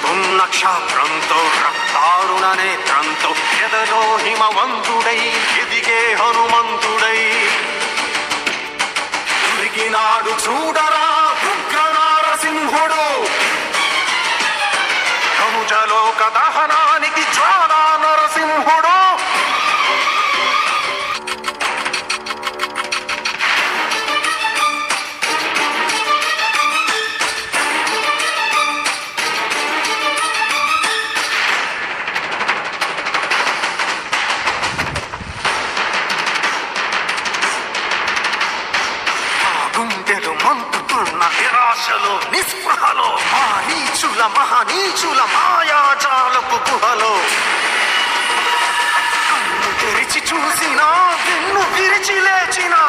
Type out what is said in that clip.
ఉన్న క్షాత్రంతో రక్తారుణ నేత్రంతో ఎదలో హిమవంతుడై ఎదిగే హనుమంతుడై తిరిగినాడు చూడరా ఉగ్ర నారసింహుడు కముజలోక దహనానికి జ్వాలా నరసింహుడు. గుండెలు మంటుతున్న నిరాశలో నిస్పృహలో మహానీచుల మాయాజాలపు గుహలో కన్ను తెరిచి చూసినా వెన్ను విరిచి లేచినా